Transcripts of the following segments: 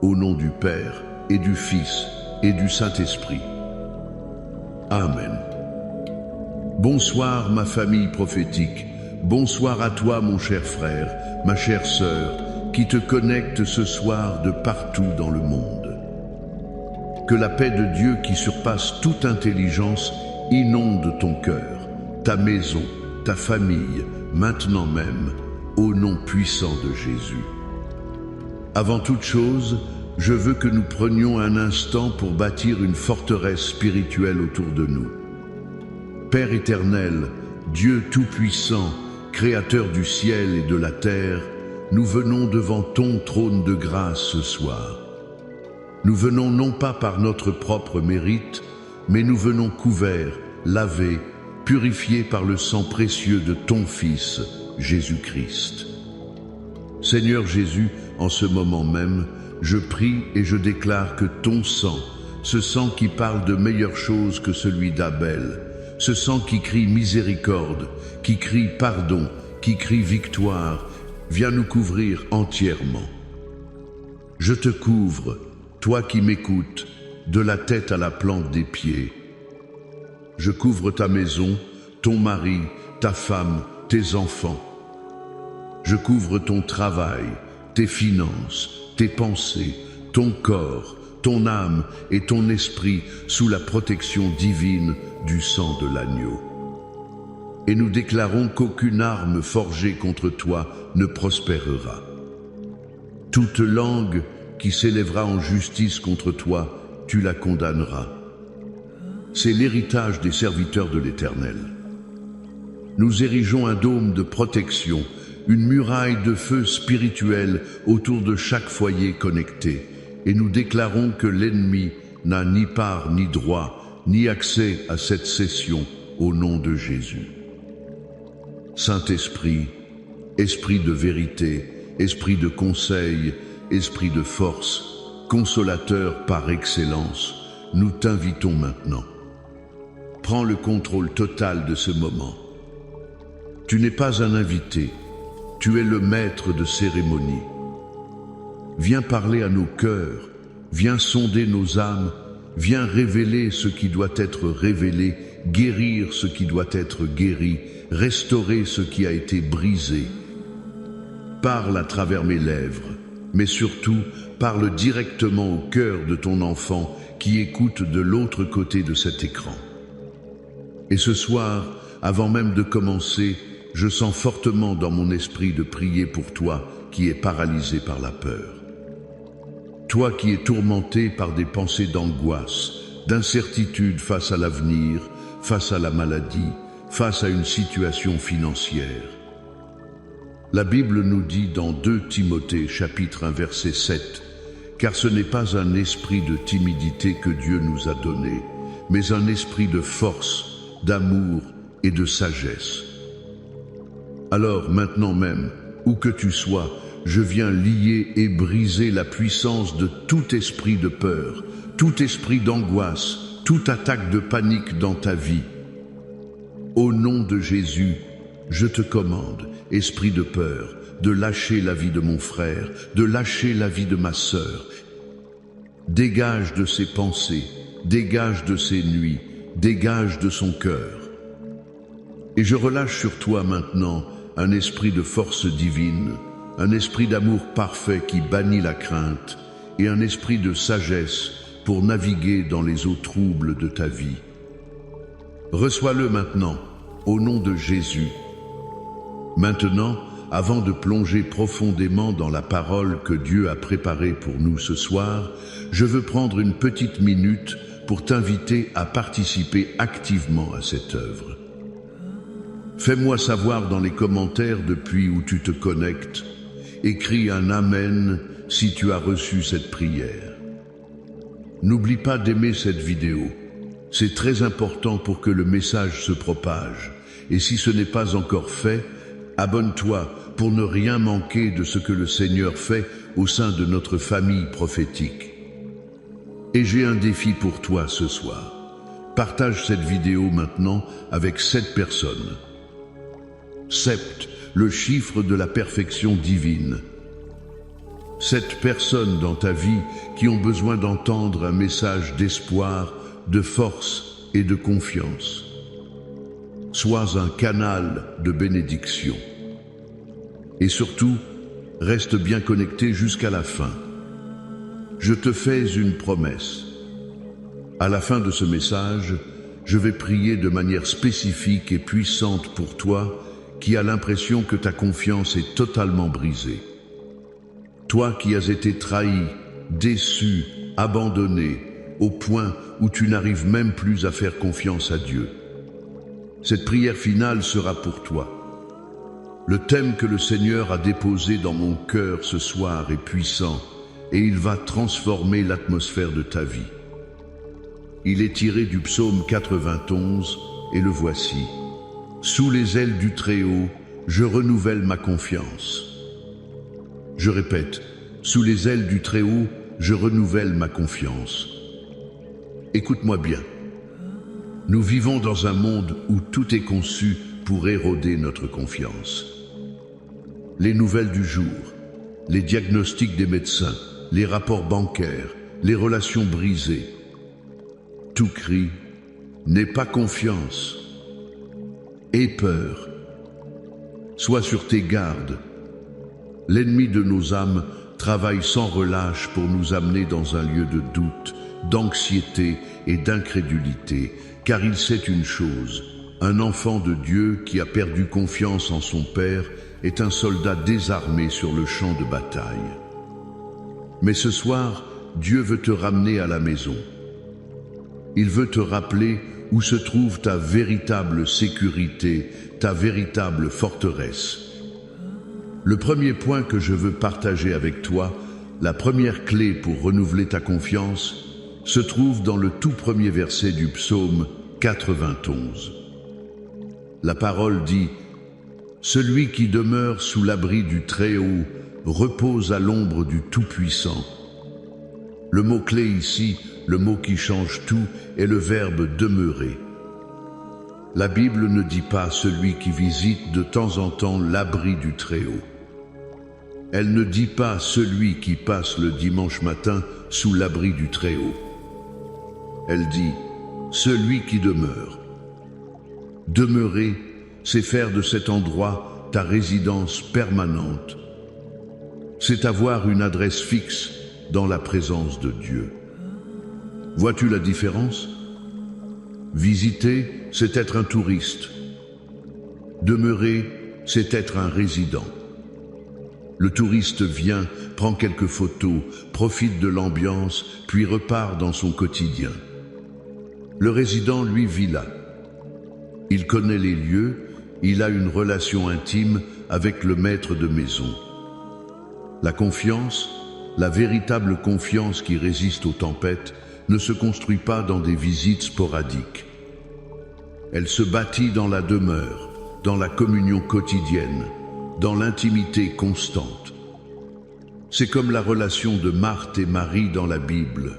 Au nom du Père, et du Fils, et du Saint-Esprit. Amen. Bonsoir ma famille prophétique, bonsoir à toi mon cher frère, ma chère sœur, qui te connecte ce soir de partout dans le monde. Que la paix de Dieu qui surpasse toute intelligence inonde ton cœur, ta maison, ta famille, maintenant même, au nom puissant de Jésus. Avant toute chose, je veux que nous prenions un instant pour bâtir une forteresse spirituelle autour de nous. Père éternel, Dieu tout-puissant, Créateur du ciel et de la terre, nous venons devant ton trône de grâce ce soir. Nous venons non pas par notre propre mérite, mais nous venons couverts, lavés, purifiés par le sang précieux de ton Fils, Jésus-Christ. Seigneur Jésus, en ce moment même, je prie et je déclare que ton sang, ce sang qui parle de meilleures choses que celui d'Abel, ce sang qui crie miséricorde, qui crie pardon, qui crie victoire, viens nous couvrir entièrement. Je te couvre, toi qui m'écoutes, de la tête à la plante des pieds. Je couvre ta maison, ton mari, ta femme, tes enfants. Je couvre ton travail, tes finances, tes pensées, ton corps, ton âme et ton esprit sous la protection divine du sang de l'agneau. Et nous déclarons qu'aucune arme forgée contre toi ne prospérera. Toute langue qui s'élèvera en justice contre toi, tu la condamneras. C'est l'héritage des serviteurs de l'Éternel. Nous érigeons un dôme de protection, une muraille de feu spirituel autour de chaque foyer connecté, et nous déclarons que l'ennemi n'a ni part ni droit, ni accès à cette session au nom de Jésus. Saint-Esprit, Esprit de vérité, Esprit de conseil, Esprit de force, consolateur par excellence, nous t'invitons maintenant. Prends le contrôle total de ce moment. Tu n'es pas un invité, tu es le maître de cérémonie. Viens parler à nos cœurs, viens sonder nos âmes, viens révéler ce qui doit être révélé, guérir ce qui doit être guéri, restaurer ce qui a été brisé. Parle à travers mes lèvres, mais surtout parle directement au cœur de ton enfant qui écoute de l'autre côté de cet écran. Et ce soir, avant même de commencer, je sens fortement dans mon esprit de prier pour toi qui es paralysé par la peur. Toi qui es tourmenté par des pensées d'angoisse, d'incertitude face à l'avenir, face à la maladie, face à une situation financière. La Bible nous dit dans 2 Timothée chapitre 1 verset 7, « Car ce n'est pas un esprit de timidité que Dieu nous a donné, mais un esprit de force, d'amour et de sagesse. » Alors maintenant même, où que tu sois, je viens lier et briser la puissance de tout esprit de peur, tout esprit d'angoisse, toute attaque de panique dans ta vie. Au nom de Jésus, je te commande, esprit de peur, de lâcher la vie de mon frère, de lâcher la vie de ma sœur. Dégage de ses pensées, dégage de ses nuits, dégage de son cœur. Et je relâche sur toi maintenant un esprit de force divine, un esprit d'amour parfait qui bannit la crainte et un esprit de sagesse pour naviguer dans les eaux troubles de ta vie. Reçois-le maintenant, au nom de Jésus. Maintenant, avant de plonger profondément dans la parole que Dieu a préparée pour nous ce soir, je veux prendre une petite minute pour t'inviter à participer activement à cette œuvre. Fais-moi savoir dans les commentaires depuis où tu te connectes. Écris un Amen si tu as reçu cette prière. N'oublie pas d'aimer cette vidéo. C'est très important pour que le message se propage. Et si ce n'est pas encore fait, abonne-toi pour ne rien manquer de ce que le Seigneur fait au sein de notre famille prophétique. Et j'ai un défi pour toi ce soir. Partage cette vidéo maintenant avec 7 personnes. 7, le chiffre de la perfection divine. 7 personnes dans ta vie qui ont besoin d'entendre un message d'espoir, de force et de confiance. Sois un canal de bénédiction. Et surtout, reste bien connecté jusqu'à la fin. Je te fais une promesse. À la fin de ce message, je vais prier de manière spécifique et puissante pour toi qui as l'impression que ta confiance est totalement brisée. Toi qui as été trahi, déçu, abandonné, au point où tu n'arrives même plus à faire confiance à Dieu. Cette prière finale sera pour toi. Le thème que le Seigneur a déposé dans mon cœur ce soir est puissant et il va transformer l'atmosphère de ta vie. Il est tiré du psaume 91 et le voici. Sous les ailes du Très-Haut, je renouvelle ma confiance. Je répète, sous les ailes du Très-Haut, je renouvelle ma confiance. Écoute-moi bien. Nous vivons dans un monde où tout est conçu pour éroder notre confiance. Les nouvelles du jour, les diagnostics des médecins, les rapports bancaires, les relations brisées. Tout crie « N'aie pas confiance ». Aie peur. Sois sur tes gardes. L'ennemi de nos âmes travaille sans relâche pour nous amener dans un lieu de doute, d'anxiété et d'incrédulité, car il sait une chose, un enfant de Dieu qui a perdu confiance en son Père est un soldat désarmé sur le champ de bataille. Mais ce soir, Dieu veut te ramener à la maison. Il veut te rappeler où se trouve ta véritable sécurité, ta véritable forteresse. Le premier point que je veux partager avec toi, la première clé pour renouveler ta confiance, se trouve dans le tout premier verset du psaume 91. La parole dit « Celui qui demeure sous l'abri du Très-Haut repose à l'ombre du Tout-Puissant ». Le mot-clé ici, le mot qui change tout, est le verbe « demeurer ». La Bible ne dit pas celui qui visite de temps en temps l'abri du Très-Haut. Elle ne dit pas celui qui passe le dimanche matin sous l'abri du Très-Haut. Elle dit celui qui demeure. Demeurer, c'est faire de cet endroit ta résidence permanente. C'est avoir une adresse fixe dans la présence de Dieu. Vois-tu la différence? Visiter, c'est être un touriste. Demeurer, c'est être un résident. Le touriste vient, prend quelques photos, profite de l'ambiance, puis repart dans son quotidien. Le résident, lui, vit là. Il connaît les lieux, il a une relation intime avec le maître de maison. La confiance, la véritable confiance qui résiste aux tempêtes, ne se construit pas dans des visites sporadiques. Elle se bâtit dans la demeure, dans la communion quotidienne, dans l'intimité constante. C'est comme la relation de Marthe et Marie dans la Bible.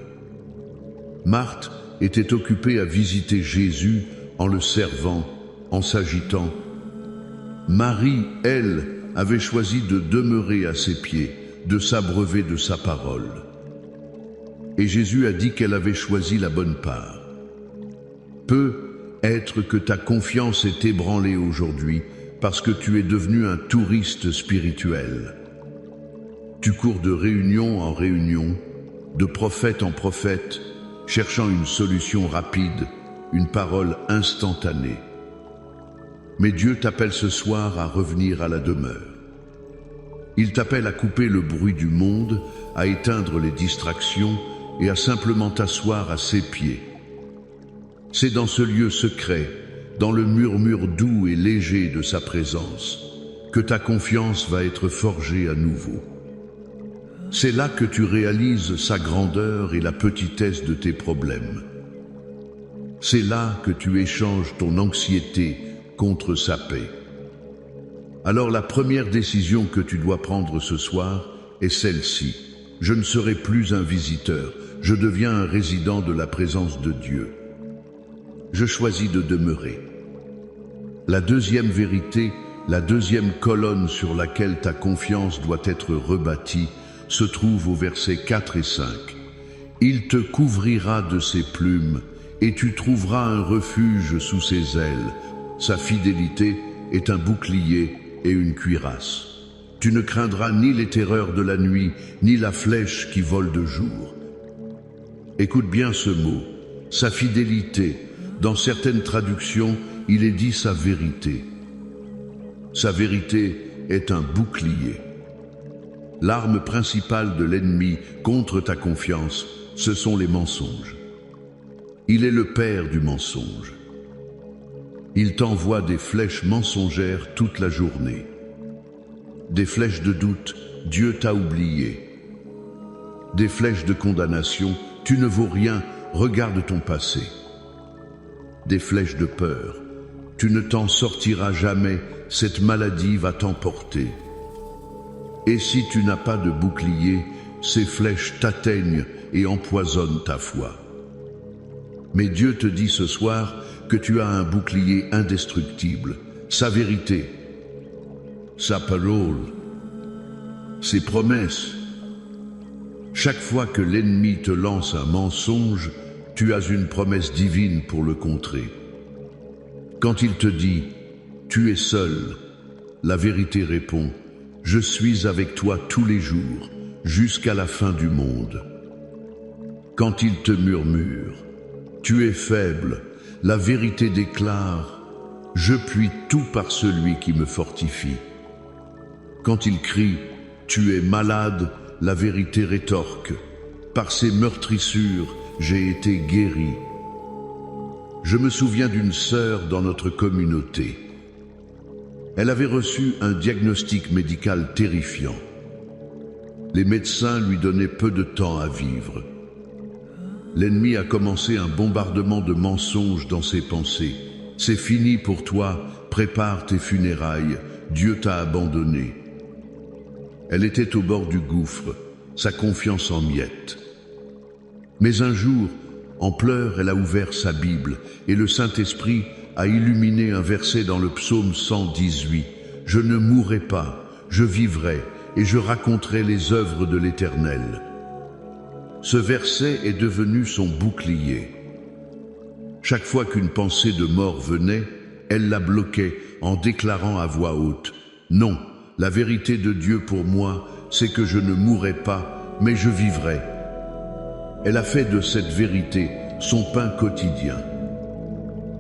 Marthe était occupée à visiter Jésus en le servant, en s'agitant. Marie, elle, avait choisi de demeurer à ses pieds, de s'abreuver de sa parole. Et Jésus a dit qu'elle avait choisi la bonne part. Peut être que ta confiance est ébranlée aujourd'hui parce que tu es devenu un touriste spirituel. Tu cours de réunion en réunion, de prophète en prophète, cherchant une solution rapide, une parole instantanée. Mais Dieu t'appelle ce soir à revenir à la demeure. Il t'appelle à couper le bruit du monde, à éteindre les distractions et à simplement t'asseoir à ses pieds. C'est dans ce lieu secret, dans le murmure doux et léger de sa présence, que ta confiance va être forgée à nouveau. C'est là que tu réalises sa grandeur et la petitesse de tes problèmes. C'est là que tu échanges ton anxiété contre sa paix. Alors la première décision que tu dois prendre ce soir est celle-ci. Je ne serai plus un visiteur, je deviens un résident de la présence de Dieu. Je choisis de demeurer. La deuxième vérité, la deuxième colonne sur laquelle ta confiance doit être rebâtie, se trouve au verset 4 et 5. Il te couvrira de ses plumes, et tu trouveras un refuge sous ses ailes. Sa fidélité est un bouclier et une cuirasse. Tu ne craindras ni les terreurs de la nuit, ni la flèche qui vole de jour. Écoute bien ce mot, sa fidélité. Dans certaines traductions, il est dit sa vérité. Sa vérité est un bouclier. L'arme principale de l'ennemi contre ta confiance, ce sont les mensonges. Il est le père du mensonge. Il t'envoie des flèches mensongères toute la journée. Des flèches de doute, Dieu t'a oublié. Des flèches de condamnation, tu ne vaux rien, regarde ton passé. Des flèches de peur, tu ne t'en sortiras jamais, cette maladie va t'emporter. Et si tu n'as pas de bouclier, ces flèches t'atteignent et empoisonnent ta foi. Mais Dieu te dit ce soir que tu as un bouclier indestructible, sa vérité, sa parole, ses promesses. Chaque fois que l'ennemi te lance un mensonge, tu as une promesse divine pour le contrer. Quand il te dit « tu es seul », la vérité répond « je suis avec toi tous les jours, jusqu'à la fin du monde ». Quand il te murmure « tu es faible », la vérité déclare « je puis tout par celui qui me fortifie ». Quand il crie « tu es malade », la vérité rétorque « par ses meurtrissures, j'ai été guéri ». Je me souviens d'une sœur dans notre communauté. Elle avait reçu un diagnostic médical terrifiant. Les médecins lui donnaient peu de temps à vivre. L'ennemi a commencé un bombardement de mensonges dans ses pensées. C'est fini pour toi, prépare tes funérailles, Dieu t'a abandonné. Elle était au bord du gouffre, sa confiance en miettes. Mais un jour, en pleurs, elle a ouvert sa Bible et le Saint-Esprit a illuminé un verset dans le psaume 118. « Je ne mourrai pas, je vivrai et je raconterai les œuvres de l'Éternel. » Ce verset est devenu son bouclier. Chaque fois qu'une pensée de mort venait, elle la bloquait en déclarant à voix haute « Non, la vérité de Dieu pour moi, c'est que je ne mourrai pas, mais je vivrai. » Elle a fait de cette vérité son pain quotidien.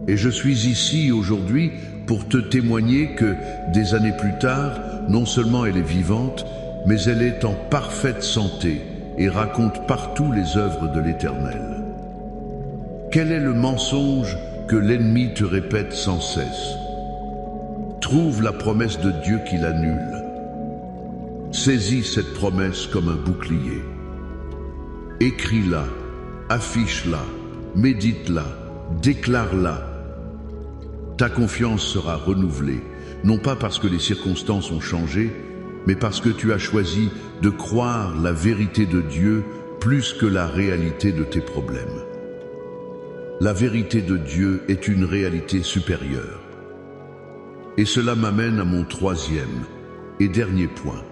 Et je suis ici aujourd'hui pour te témoigner que, des années plus tard, non seulement elle est vivante, mais elle est en parfaite santé et raconte partout les œuvres de l'Éternel. Quel est le mensonge que l'ennemi te répète sans cesse? Trouve la promesse de Dieu qui l'annule. Saisis cette promesse comme un bouclier. Écris-la, affiche-la, médite-la, déclare-la. Ta confiance sera renouvelée, non pas parce que les circonstances ont changé, mais parce que tu as choisi de croire la vérité de Dieu plus que la réalité de tes problèmes. La vérité de Dieu est une réalité supérieure. Et cela m'amène à mon troisième et dernier point.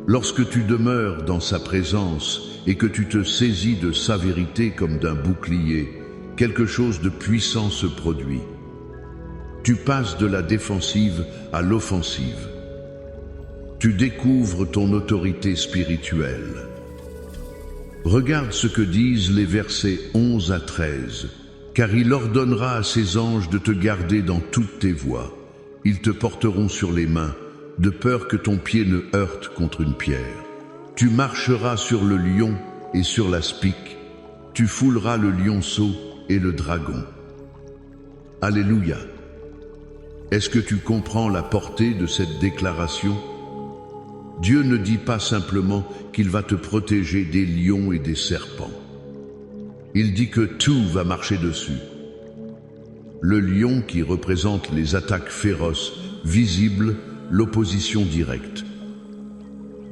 Lorsque tu demeures dans sa présence et que tu te saisis de sa vérité comme d'un bouclier, quelque chose de puissant se produit. Tu passes de la défensive à l'offensive. Tu découvres ton autorité spirituelle. Regarde ce que disent les versets 11 à 13. « Car il ordonnera à ses anges de te garder dans toutes tes voies. Ils te porteront sur les mains, de peur que ton pied ne heurte contre une pierre. Tu marcheras sur le lion et sur l'aspic. Tu fouleras le lionceau et le dragon. » Alléluia. Est-ce que tu comprends la portée de cette déclaration? Dieu ne dit pas simplement qu'il va te protéger des lions et des serpents. Il dit que tout va marcher dessus. Le lion qui représente les attaques féroces, visibles, l'opposition directe.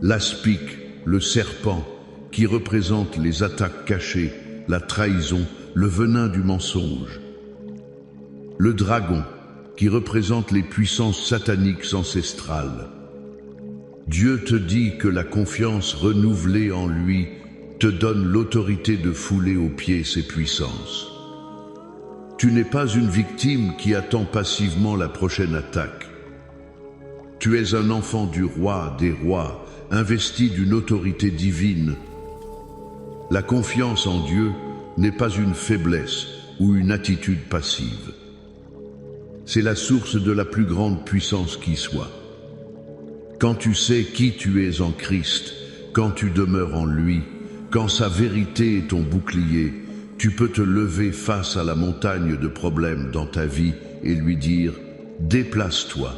L'aspic, le serpent, qui représente les attaques cachées, la trahison, le venin du mensonge. Le dragon, qui représente les puissances sataniques ancestrales. Dieu te dit que la confiance renouvelée en lui te donne l'autorité de fouler aux pieds ses puissances. Tu n'es pas une victime qui attend passivement la prochaine attaque. Tu es un enfant du roi des rois, investi d'une autorité divine. La confiance en Dieu n'est pas une faiblesse ou une attitude passive. C'est la source de la plus grande puissance qui soit. Quand tu sais qui tu es en Christ, quand tu demeures en lui, quand sa vérité est ton bouclier, tu peux te lever face à la montagne de problèmes dans ta vie et lui dire « Déplace-toi ».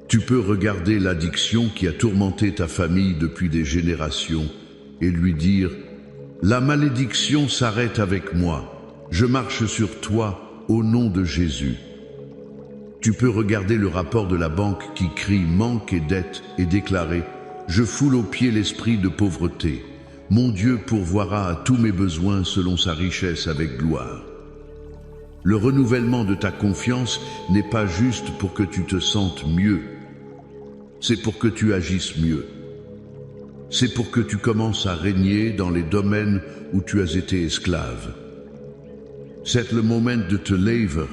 Tu peux regarder l'addiction qui a tourmenté ta famille depuis des générations et lui dire « La malédiction s'arrête avec moi, je marche sur toi au nom de Jésus ». Tu peux regarder le rapport de la banque qui crie manque et dette et déclarer « Je foule aux pieds l'esprit de pauvreté. Mon Dieu pourvoira à tous mes besoins selon sa richesse avec gloire. » Le renouvellement de ta confiance n'est pas juste pour que tu te sentes mieux. C'est pour que tu agisses mieux. C'est pour que tu commences à régner dans les domaines où tu as été esclave. C'est le moment de te lever,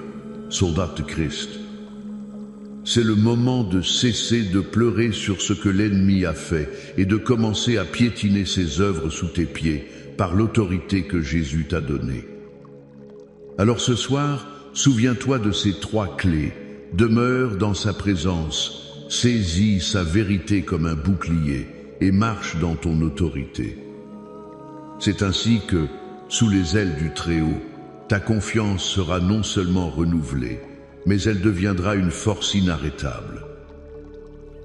soldat de Christ. C'est le moment de cesser de pleurer sur ce que l'ennemi a fait et de commencer à piétiner ses œuvres sous tes pieds par l'autorité que Jésus t'a donnée. Alors ce soir, souviens-toi de ces 3 clés. Demeure dans sa présence, saisis sa vérité comme un bouclier et marche dans ton autorité. C'est ainsi que, sous les ailes du Très-Haut, ta confiance sera non seulement renouvelée, mais elle deviendra une force inarrêtable.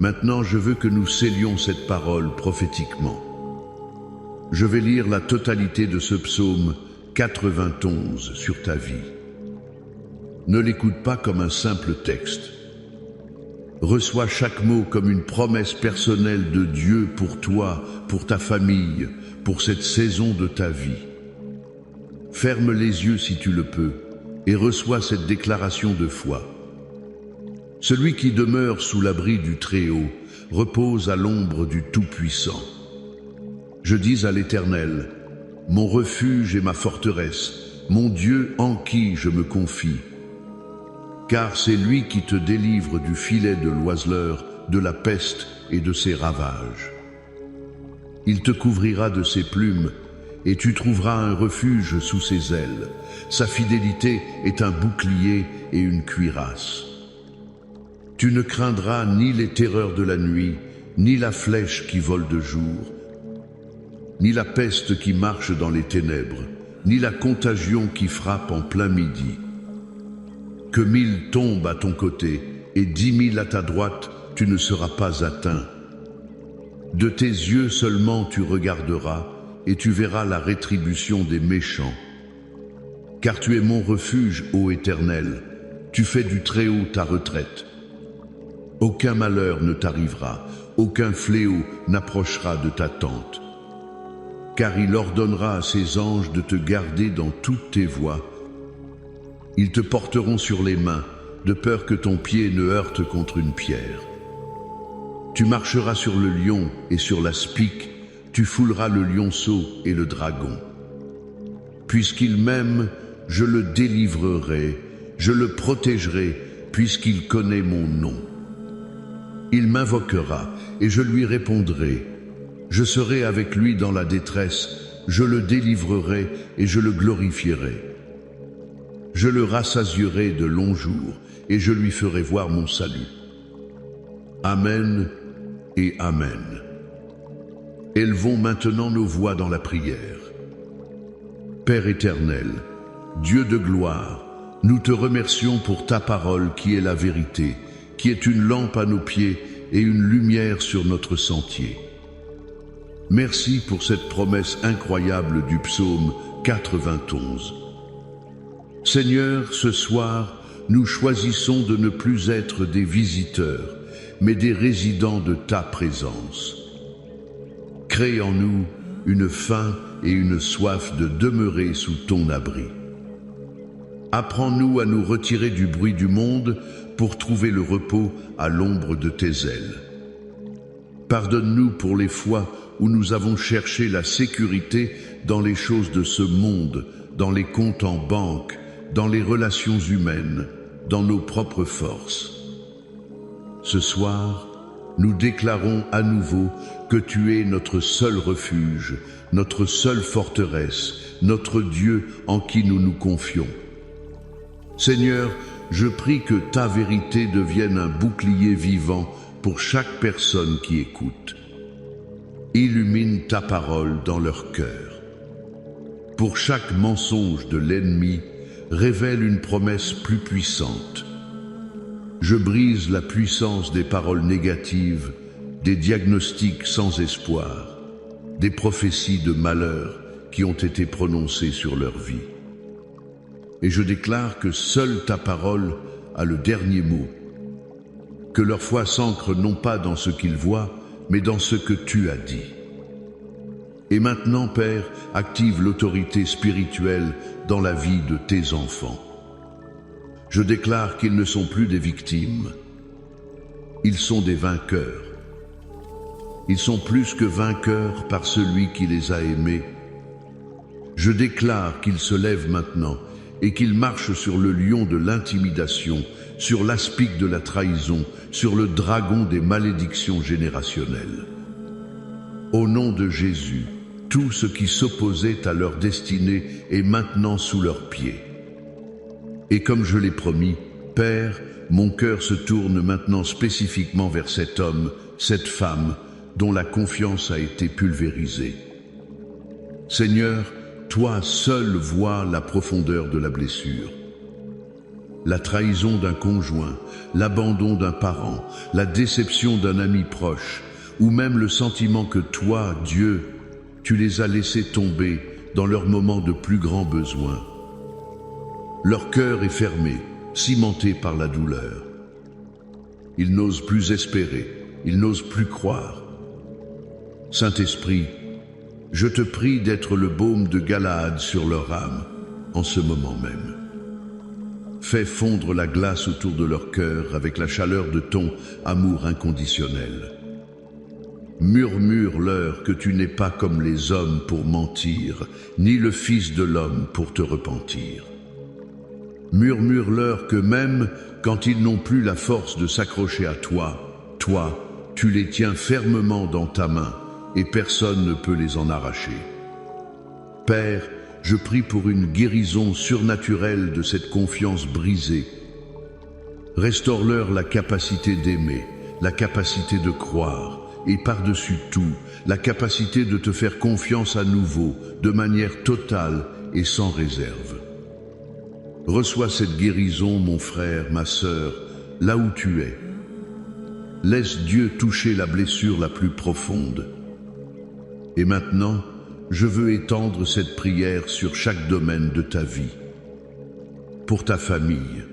Maintenant, je veux que nous scellions cette parole prophétiquement. Je vais lire la totalité de ce psaume 91 sur ta vie. Ne l'écoute pas comme un simple texte. Reçois chaque mot comme une promesse personnelle de Dieu pour toi, pour ta famille, pour cette saison de ta vie. Ferme les yeux si tu le peux et reçois cette déclaration de foi. Celui qui demeure sous l'abri du Très-Haut repose à l'ombre du Tout-Puissant. Je dis à l'Éternel, mon refuge et ma forteresse, mon Dieu en qui je me confie. Car c'est lui qui te délivre du filet de l'oiseleur, de la peste et de ses ravages. Il te couvrira de ses plumes, et tu trouveras un refuge sous ses ailes. Sa fidélité est un bouclier et une cuirasse. Tu ne craindras ni les terreurs de la nuit, ni la flèche qui vole de jour, ni la peste qui marche dans les ténèbres, ni la contagion qui frappe en plein midi. Que 1000 tombent à ton côté et 10 000 à ta droite, tu ne seras pas atteint. De tes yeux seulement tu regarderas, et tu verras la rétribution des méchants. Car tu es mon refuge, ô Éternel, tu fais du Très-Haut ta retraite. Aucun malheur ne t'arrivera, aucun fléau n'approchera de ta tente. Car il ordonnera à ses anges de te garder dans toutes tes voies. Ils te porteront sur les mains, de peur que ton pied ne heurte contre une pierre. Tu marcheras sur le lion et sur la spique, tu fouleras le lionceau et le dragon. Puisqu'il m'aime, je le délivrerai, je le protégerai, puisqu'il connaît mon nom. Il m'invoquera et je lui répondrai. Je serai avec lui dans la détresse, je le délivrerai et je le glorifierai. Je le rassasierai de longs jours et je lui ferai voir mon salut. Amen et Amen. Élevons maintenant nos voix dans la prière. Père éternel, Dieu de gloire, nous te remercions pour ta parole qui est la vérité, qui est une lampe à nos pieds et une lumière sur notre sentier. Merci pour cette promesse incroyable du psaume 91. Seigneur, ce soir, nous choisissons de ne plus être des visiteurs, mais des résidents de ta présence. Crée en nous une faim et une soif de demeurer sous ton abri. Apprends-nous à nous retirer du bruit du monde pour trouver le repos à l'ombre de tes ailes. Pardonne-nous pour les fois où nous avons cherché la sécurité dans les choses de ce monde, dans les comptes en banque, dans les relations humaines, dans nos propres forces. Ce soir, nous déclarons à nouveau que tu es notre seul refuge, notre seule forteresse, notre Dieu en qui nous nous confions. Seigneur, je prie que ta vérité devienne un bouclier vivant pour chaque personne qui écoute. Illumine ta parole dans leur cœur. Pour chaque mensonge de l'ennemi, révèle une promesse plus puissante. Je brise la puissance des paroles négatives, des diagnostics sans espoir, des prophéties de malheur qui ont été prononcées sur leur vie. Et je déclare que seule ta parole a le dernier mot, que leur foi s'ancre non pas dans ce qu'ils voient, mais dans ce que tu as dit. Et maintenant, Père, active l'autorité spirituelle dans la vie de tes enfants. Je déclare qu'ils ne sont plus des victimes, ils sont des vainqueurs. Ils sont plus que vainqueurs par celui qui les a aimés. Je déclare qu'ils se lèvent maintenant et qu'ils marchent sur le lion de l'intimidation, sur l'aspic de la trahison, sur le dragon des malédictions générationnelles. Au nom de Jésus, tout ce qui s'opposait à leur destinée est maintenant sous leurs pieds. Et comme je l'ai promis, Père, mon cœur se tourne maintenant spécifiquement vers cet homme, cette femme, dont la confiance a été pulvérisée. Seigneur, toi seul vois la profondeur de la blessure. La trahison d'un conjoint, l'abandon d'un parent, la déception d'un ami proche, ou même le sentiment que toi, Dieu, tu les as laissés tomber dans leurs moments de plus grand besoin. Leur cœur est fermé, cimenté par la douleur. Ils n'osent plus espérer, ils n'osent plus croire. Saint-Esprit, je te prie d'être le baume de Galaad sur leur âme, en ce moment même. Fais fondre la glace autour de leur cœur avec la chaleur de ton amour inconditionnel. Murmure-leur que tu n'es pas comme les hommes pour mentir, ni le Fils de l'homme pour te repentir. Murmure-leur que même quand ils n'ont plus la force de s'accrocher à toi, toi, tu les tiens fermement dans ta main et personne ne peut les en arracher. Père, je prie pour une guérison surnaturelle de cette confiance brisée. Restaure-leur la capacité d'aimer, la capacité de croire et par-dessus tout, la capacité de te faire confiance à nouveau, de manière totale et sans réserve. Reçois cette guérison, mon frère, ma sœur, là où tu es. Laisse Dieu toucher la blessure la plus profonde. Et maintenant, je veux étendre cette prière sur chaque domaine de ta vie. Pour ta famille,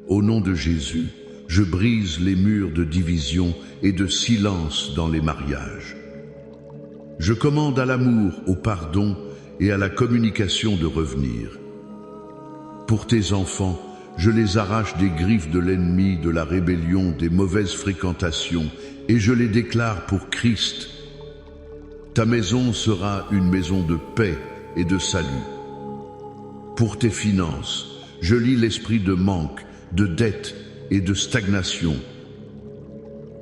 au nom de Jésus, je brise les murs de division et de silence dans les mariages. Je commande à l'amour, au pardon et à la communication de revenir. Pour tes enfants, je les arrache des griffes de l'ennemi, de la rébellion, des mauvaises fréquentations, et je les déclare pour Christ. Ta maison sera une maison de paix et de salut. Pour tes finances, je lis l'esprit de manque, de dette et de stagnation.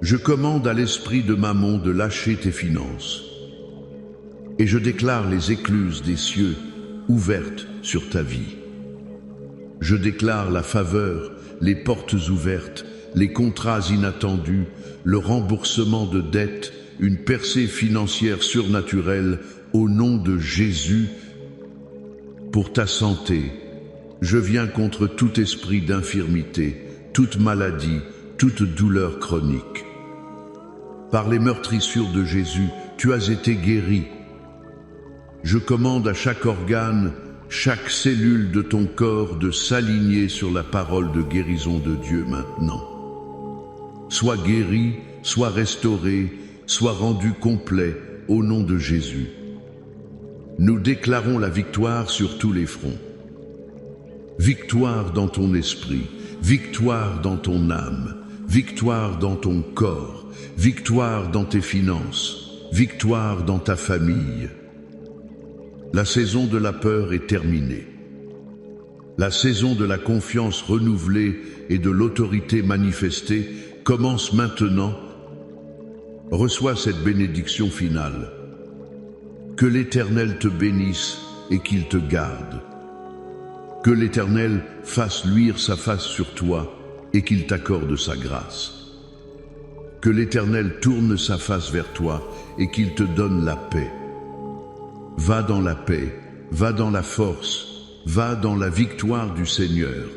Je commande à l'esprit de Mammon de lâcher tes finances. Et je déclare les écluses des cieux ouvertes sur ta vie. Je déclare la faveur, les portes ouvertes, les contrats inattendus, le remboursement de dettes, une percée financière surnaturelle au nom de Jésus. Pour ta santé, je viens contre tout esprit d'infirmité, toute maladie, toute douleur chronique. Par les meurtrissures de Jésus, tu as été guéri. Je commande à chaque organe, chaque cellule de ton corps de s'aligner sur la parole de guérison de Dieu maintenant. Sois guéri, sois restauré, sois rendu complet au nom de Jésus. Nous déclarons la victoire sur tous les fronts. Victoire dans ton esprit, victoire dans ton âme, victoire dans ton corps, victoire dans tes finances, victoire dans ta famille. La saison de la peur est terminée. La saison de la confiance renouvelée et de l'autorité manifestée commence maintenant. Reçois cette bénédiction finale. Que l'Éternel te bénisse et qu'il te garde. Que l'Éternel fasse luire sa face sur toi et qu'il t'accorde sa grâce. Que l'Éternel tourne sa face vers toi et qu'il te donne la paix. Va dans la paix, va dans la force, va dans la victoire du Seigneur.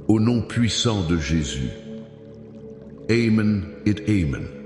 Au nom puissant de Jésus. Amen et Amen.